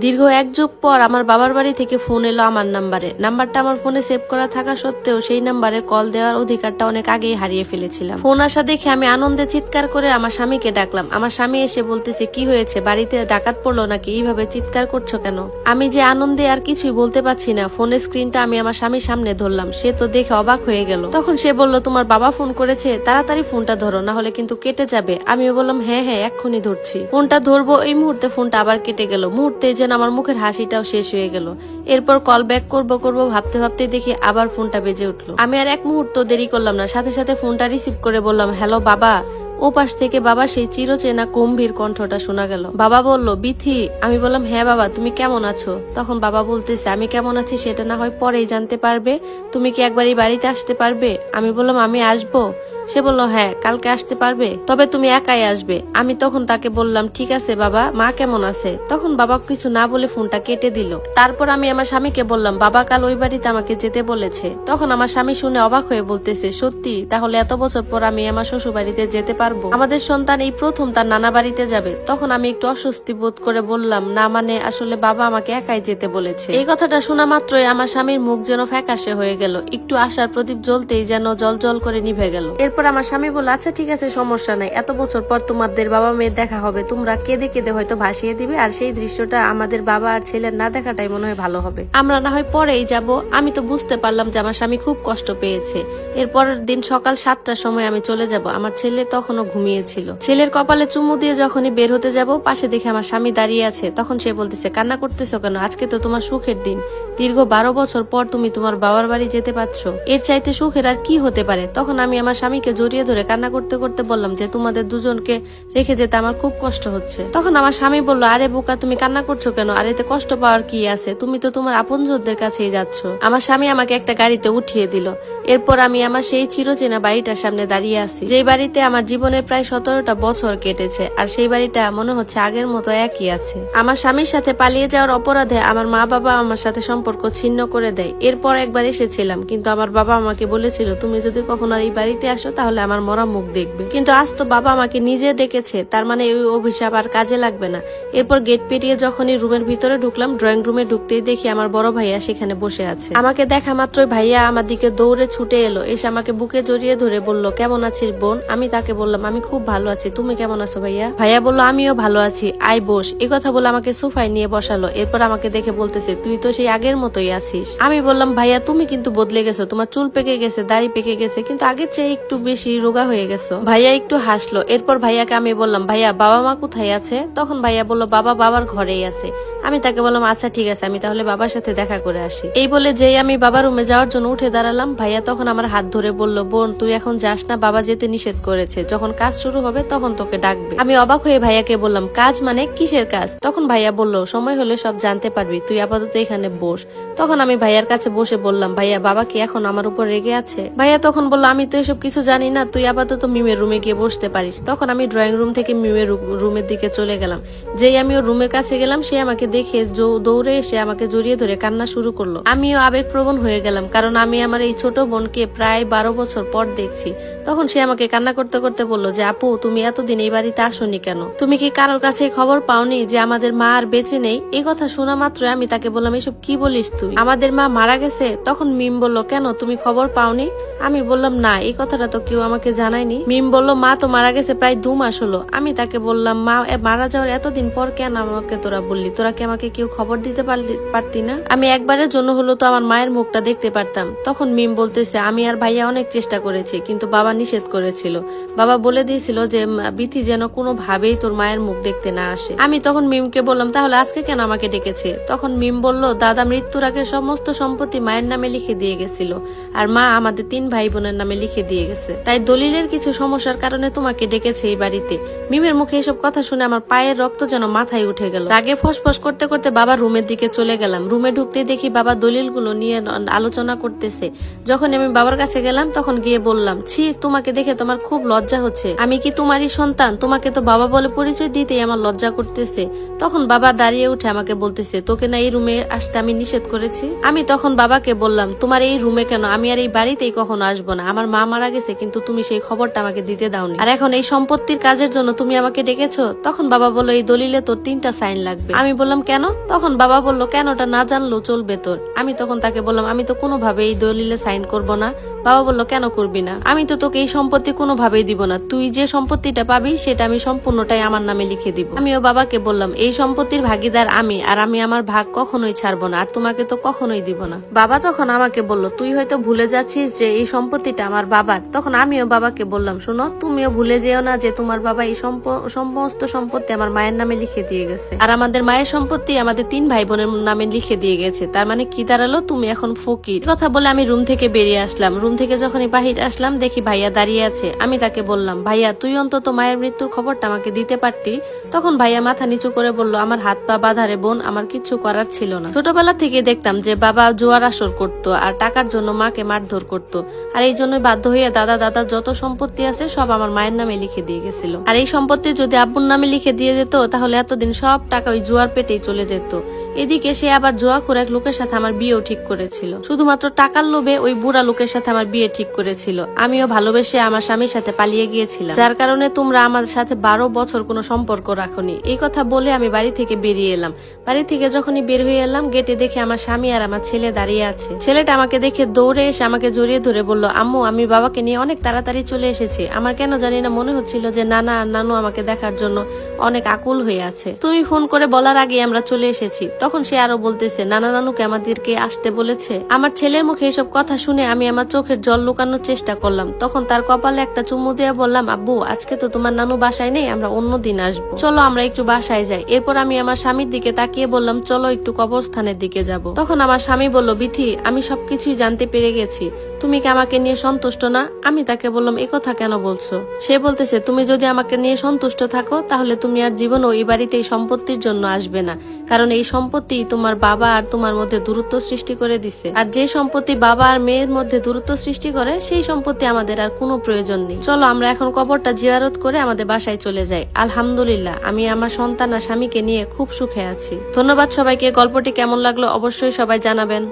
দীর্ঘ 1 যুগ পর আমার বাবার বাড়ি থেকে ফোন এলো আমার নাম্বারে। নাম্বারটা আমার ফোনে সেভ করা থাকা সত্ত্বেও সেই নাম্বারে কল দেওয়ার অধিকারটা অনেক আগেই হারিয়ে ফেলেছিলাম। ফোন আসা দেখে আমি আনন্দে চিৎকার করে আমার স্বামীকে ডাকলাম। আমার স্বামী এসে বলতেছে, কি হয়েছে, বাড়িতে ডাকাত পড়লো নাকি, এইভাবে চিৎকার করছো কেন? আমি যে আনন্দে আর কিছুই বলতে পারছি না। ফোনের স্ক্রিনটা আমি আমার স্বামীর সামনে ধরলাম। সে তো দেখে অবাক হয়ে গেল। তখন সে বলল, তোমার বাবা ফোন করেছে, তাড়াতাড়ি ফোনটা ধরো, না হলে কিন্তু কেটে যাবে। আমিও বললাম, হ্যাঁ হ্যাঁ এক্ষুনি ধরছি। ফোনটা ধরবো, এই মুহূর্তে ফোনটা আবার কেটে গেল। মুহূর্তে যেন আমার মুখের হাসিটাও শেষ হয়ে গেল। এরপর কল ব্যাক করবো ভাবতে ভাবতে দেখি আবার ফোনটা বেজে উঠলো। আমি আর এক মুহূর্ত দেরি করলাম না, সাথে সাথে ফোনটা রিসিভ করে বললাম, হ্যালো বাবা। ও পাশ থেকে বাবা সেই চিরচেনা গম্ভীর কণ্ঠটা শোনা গেল। বাবা বলল, বিথি। আমি বললাম, হ্যাঁ বাবা, তুমি কেমন আছো? তখন বাবা বলতেছে, আমি কেমন আছি সেটা না হয় পরেই জানতে পারবে, তুমি কি একবার এই বাড়িতে আসতে পারবে? আমি বললাম, আমি আসবো। সে বলল, হ্যাঁ কালকে আসতে পারবে, তবে তুমি একাই আসবে। আমি তখন তাকে বললাম, ঠিক আছে বাবা, মা কেমন আছে? তখন বাবা কিছু না বলে ফোনটা কেটে দিল। তারপর আমি আমার স্বামীকে বললাম, বাবা কাল ওই বাড়িতে আমাকে যেতে বলেছে। তখন আমার স্বামী শুনে অবাক হয়ে বলতেছে, সত্যি? তাহলে এত বছর পর আমি আমার শ্বশুর বাড়িতে যেতে পারবো? আমাদের সন্তান এই প্রথম তার নানা বাড়িতে যাবে। তখন আমি একটু অস্বস্তি বোধ করে বললাম, না মানে আসলে বাবা আমাকে একাই যেতে বলেছে। এই কথাটা শোনা মাত্রই আমার স্বামীর মুখ যেন ফ্যাকাশে হয়ে গেল। একটু আশার প্রদীপ জ্বলতেই যেন জল জল করে নিভে গেল। এরপর আমার স্বামী বলল, আচ্ছা ঠিক আছে, সমস্যা নাই, এত বছর পর তোমাদের বাবা মেয়ের দেখা হবে, তোমরা কেঁদে কেঁদে হয়তো ভাসিয়ে দিবে, আর সেই দৃশ্যটা আমাদের বাবা আর ছেলের না দেখাটাই মনে হয় ভালো হবে। আমরা না হয় পরেই যাব। আমি তো বুঝতে পারলাম যে আমার স্বামী খুব কষ্ট পেয়েছে। এরপরের দিন সকাল 7টার সময় আমি চলে যাব। আমার ছেলে তখনও ঘুমিয়েছিল। ছেলের কপালে চুমু দিয়ে যখনই বের হতে যাব, পাশে দেখে আমার স্বামী দাঁড়িয়ে আছে। তখন সে বলতেছে, কান্না করতেছো কেন? আজকে তো তোমার সুখের দিন। দীর্ঘ 12 বছর পর তুমি তোমার বাবার বাড়ি যেতে পারছো, এর চাইতে সুখের আর কি হতে পারে? তখন আমি আমার স্বামীকে জড়িয়ে ধরে কান্না করতে করতে বললাম যে, তোমাদের দুজনকে রেখে যেতে আমার খুব কষ্ট হচ্ছে। তখন আমার স্বামী বলল, আরে বোকা, তুমি কান্না করছো কেন? আর এতে কষ্ট পাওয়ার কি আছে? তুমি তো তোমার আপনজনদের কাছেই যাচ্ছ। আমার স্বামী আমাকে একটা গাড়িতে উঠিয়ে দিল। এরপর আমি আমার সেই চিরচেনা বাড়িটার সামনে দাঁড়িয়ে আছি, যেই বাড়িতে আমার জীবনের প্রায় 17টা বছর কেটেছে। আর সেই বাড়িটা মনে হচ্ছে আগের মতো একই আছে। আমার স্বামীর সাথে পালিয়ে যাওয়ার অপরাধে আমার মা বাবা আমার সাথে সম্পর্ক ছিন্ন করে দেয়। এরপর একবার এসেছিলাম, কিন্তু আমার বাবা আমাকে বলেছিল, তুমি যদি কখনো আর এই বাড়িতে আসো তাহলে আমার মরা মুখ দেখবে। কিন্তু আজ তো বাবা আমাকে নিজে ডেকেছে, তার মানে ওই অভিশাপ আর কাজে লাগবে না। এরপর গেট পেরিয়ে যখনই রুমের ভিতরে ঢুকলাম, ড্রয়িং রুমে ঢুকতেই দেখি আমার বড় ভাইয়া সেখানে বসে আছে। আমাকে দেখা মাত্রই ভাইয়া আমার দিকে দৌড়ে ছুটে এলো, এসে আমাকে বুকে জড়িয়ে ধরে বলল, কেমন আছিস বোন? আমি তাকে বললাম, আমি খুব ভালো আছি, তুমি কেমন আছো ভাইয়া? ভাইয়া বলল, আমিও ভালো আছি, আয় বস। এই কথা বলে আমাকে সোফায় নিয়ে বসালো। এরপর আমাকে দেখে বলতেছে, তুই তো সেই আগের মতোই আছিস। আমি বললাম, ভাইয়া তুমি কিন্তু বদলে গেছো, তোমার চুল পেকে গেছে, দাড়ি পেকে গেছে, কিন্তু আগের চেয়ে একটু বেশি রোগা হয়ে গেছো। ভাইয়া একটু হাসলো। এরপর ভাইয়াকে আমি বললাম, ভাইয়া বাবা মা কোথায় আছে? তখন ভাইয়া বলল, বাবা বাবার ঘরেই আছে। আমি তাকে বললাম, আচ্ছা ঠিক আছে, আমি তাহলে বাবার সাথে দেখা করে আসি। এই বলে যেই আমি বাবার রুমে যাওয়ার জন্য উঠে দাঁড়ালাম, ভাইয়া তখন আমার হাত ধরে বলল, বোন তুই এখন যাস না, বাবা যেতে নিষেধ করেছে, যখন কাজ শুরু হবে তখন তোকে ডাকবে। আমি অবাক হয়ে ভাইয়াকে বললাম, কাজ মানে কিসের কাজ? তখন ভাইয়া বলল, সময় হলে সব জানতে পারবি, তুই আপাতত এখানে বস। তখন আমি ভাইয়ার কাছে বসে বললাম, ভাইয়া বাবা কি এখন আমার উপর রেগে আছে? ভাইয়া তখন বলল, আমি তো এসব কিছু জানি না, তুই আপাতত মিমের রুমে গিয়ে বসতে পারিস। তখন আমি ড্রয়িং রুম থেকে মিমের রুমের দিকে চলে গেলাম। যেই আমি ওর রুমের কাছে গেলাম, সে আমাকে দেখে দৌড়ে এসে আমাকে জড়িয়ে ধরে কান্না শুরু করলো। আমিও আবেগপ্রবণ হয়ে গেলাম, কারণ আমি আমার এই ছোট বোনকে প্রায় 12 বছর পর দেখছি। তখন সে আমাকে কান্না করতে করতে বলল যে, আপু তুমি এতদিন এই বাড়িতে আসোনি কেন? তুমি কি কারোর কাছে খবর পাওনি যে আমাদের মা আর বেঁচে নেই? এই কথা শোনা মাত্র আমি তাকে বললাম, এসব কি বলিস তুই, আমাদের মা মারা গেছে? তখন মিম বলল, কেন তুমি খবর পাওনি? আমি বললাম, না, এই কথাটা তো কেউ আমাকে জানায়নি। মিম বলল, মা তো মারা গেছে প্রায় 2 মাস হলো। আমি তাকে বললাম, মা মারা যাওয়ার এতদিন পর কেন আমাকে তোরা বললি? তোরা কি আমাকে কেউ খবর দিতে পারতি না? আমি একবারের জন্য হলো তো আমার মায়ের মুখটা দেখতে পারতাম। তখন মিম বলতেছে, আমি আর ভাইয়া অনেক চেষ্টা করেছি, কিন্তু বাবা নিষেধ করেছিল। বাবা বলে দিয়েছিল যে বিথি যেন কোনো ভাবেই তোর মায়ের মুখ দেখতে না আসে। আমি তখন মিমকে বললাম, তাহলে আজকে কেন আমাকে ডেকেছে? তখন মিম বলল, দাদা মৃত্যুর আগে সমস্ত সম্পত্তি মায়ের নামে লিখে দিয়ে গেছিল, আর মা আমাদের 3 ভাই বোনের নামে লিখে দিয়ে গেছে, তাই দলিলের কিছু সমস্যার কারণে তোমাকে ডেকেছে এই বাড়িতে। মিমের মুখে এসব কথা শুনে আমার পায়ের রক্ত যেন মাথায় উঠে গেল। রাগে ফসফস করতে করতে বাবার রুমের দিকে চলে গেলাম। রুমে ঢুকতেই দেখি বাবা দলিলগুলো নিয়ে আলোচনা করতেছে। যখন আমি বাবার কাছে গেলাম, তখন গিয়ে বললাম, ছি, তোমাকে দেখে তোমার খুব লজ্জা হচ্ছে। আমি কি তোমারই সন্তান? তোমাকে তো বাবা বলে পরিচয় দিতেই আমার লজ্জা করতেছে। তখন বাবা দাঁড়িয়ে উঠে আমাকে বলতেছে, তোকে না এই রুমে আসতে আমি নিষেধ করেছি? আমি তখন বাবাকে বললাম, তোমার এই রুমে কেন? আমি আর এই বাড়িতেই কখনো আসবো না। আমার মা মারা গেছে কিন্তু তুমি সেই খবরটা আমাকে দিতে দাওনি। আর এখন এই সম্পত্তির কাজের জন্য তুমি আমাকে ডেকেছো। তখন বাবা বললো এই দলিলে তোর 3টা সাইন লাগবে। আমি বললাম কেন? তখন বাবা বললো কেনটা না জানলেও চলবে তোর। আমি তখন তাকে বললাম আমি তো কোনোভাবে এই দলিলে সাইন করব না। বাবা বললো কেন করবি না? আমি তো তোকে এই সম্পত্তি কোনোভাবেই দিব না। তুই যে সম্পত্তিটা পাবি সেটা আমি সম্পূর্ণটাই আমার নামে লিখে দিব। আমিও বাবাকে বললাম এই সম্পত্তির ভাগিদার আমি, আর আমি আমার ভাগ কখনোই ছাড়বো না, আর তোমাকে তো কখনোই দিব না। বাবা তখন আমাকে বলল তুই হয়তো ভুলে যাচ্ছিস যে এই সম্পত্তিটা আমার বাবার। তখন আমিও বাবাকে বললাম শোনো, তুমিও ভুলে যেও না যে তোমার বাবা এই সমস্ত সম্পত্তি আমার মায়ের নামে লিখে দিয়ে গেছে, আর আমাদের মায়ের সম্পত্তি আমাদের 3 ভাই বোনের নামে লিখে দিয়ে গেছে। তার মানে কি দাঁড়ালো? তুমি এখন ফকির। কথা বলে আমি রুম থেকে বেরিয়ে আসলাম। রুম থেকে যখনই বাহিরে আসলাম দেখি ভাইয়া দাঁড়িয়ে আছে। আমি তাকে বললাম ভাইয়া তুই অন্তত মায়ের মৃত্যুর খবরটা আমাকে দিতে পারতি। তখন ভাইয়া মাথা নিচু করে বলল আমার হাত পা বাঁধা রে বোন, আমার কিচ্ছু করার ছিল না। ছোটবেলা থেকে দেখতাম যে বাবা জুয়ার আসর করতো আর টাকার জন্য মাকে মারধর করতো, আর এই জন্যই বাধ্য হয়ে দাদার যত সম্পত্তি আছে সব আমার মায়ের নামে লিখে দিয়ে গেছিল। আর এই সম্পত্তি যদি আব্বুর নামে লিখে দিয়ে যেত তাহলে এতদিন সব টাকা ওই জুয়ার পেটেই চলে যেত। এদিকে সে আবার জুয়াখোর এক লোকের সাথে আমার বিয়েও ঠিক করেছিল। শুধুমাত্র টাকার লোভে ওই বুড়া লোকের সাথে আমার বিয়ে ঠিক করেছিল। আমিও ভালোবেসে আমার স্বামীর সাথে পালিয়ে গিয়েছিলাম, যার কারণে তোমরা আমার সাথে 12 বছর কোনো সম্পর্ক রাখোনি। এই কথা বলে আমি বাড়ি থেকে বেরিয়ে এলাম। বাড়ি থেকে যখনই বের হয়ে এলাম গেটে দেখে আমার স্বামী আর আমার ছেলে দাঁড়িয়ে আছে। ছেলেটা আমাকে দেখে দৌড়ে এসে আমাকে জড়িয়ে ধরে বলল আম্মু আমি বাবাকে নিয়ে অনেক তাড়াতাড়ি চলে এসেছি। আমার কেন জানি না মনে হচ্ছিল যে নানা আর নানু আমাকে দেখার জন্য অনেক আকুল হয়ে আছে। তুমি ফোন করে বলার আগে আমরা চলে এসেছি। তখন সে আরো বলতেছে নানা নানুকে আমাদেরকে আসতে বলেছে। আমার ছেলের মুখে এসব কথা শুনে আমি আমার চোখের জল লুকানোর চেষ্টা করলাম। তখন তার কপালে একটা চুমু দিয়ে বললাম আব্বু আজকে তো তোমার নানু বাসায় নেই, আমরা অন্যদিন আসবো, চলো আমরা একটু বাসায় যাই। এরপর আমি আমার স্বামীর দিকে তাকিয়ে বললাম চলো একটু কবরস্থানের দিকে যাব। তখন আমার স্বামী বলল বিথি আমি সবকিছুই জানতে পেরে গেছি, তুমি কি আমাকে নিয়ে সন্তুষ্ট না? আমি তাকে বললাম এ কথা কেন বলছো? সে বলতেছে তুমি যদি আমাকে নিয়ে সন্তুষ্ট থাকো তাহলে তুমি আর জীবনও এই বাড়িতে এই সম্পত্তির জন্য আসবে না, কারণ এই সম্পত্তি তোমার বাবা আর তোমার মধ্যে দূরত্ব সৃষ্টি করে দিছে। আর যে সম্পত্তি বাবা আর মেয়ের মধ্যে দূরত্ব সৃষ্টি করে সেই সম্পত্তি আমাদের আর কোনো প্রয়োজন নেই। চলো আমরা এখন কবরটা জিয়ারত করে আমাদের বাসায় চলে যাই। আলহামদুলিল্লাহ আমি আমার সন্তান আর স্বামীকে নিয়ে খুব সুখে আছি। ধন্যবাদ সবাইকে। গল্পটি কেমন লাগলো অবশ্যই সবাই জানাবেন।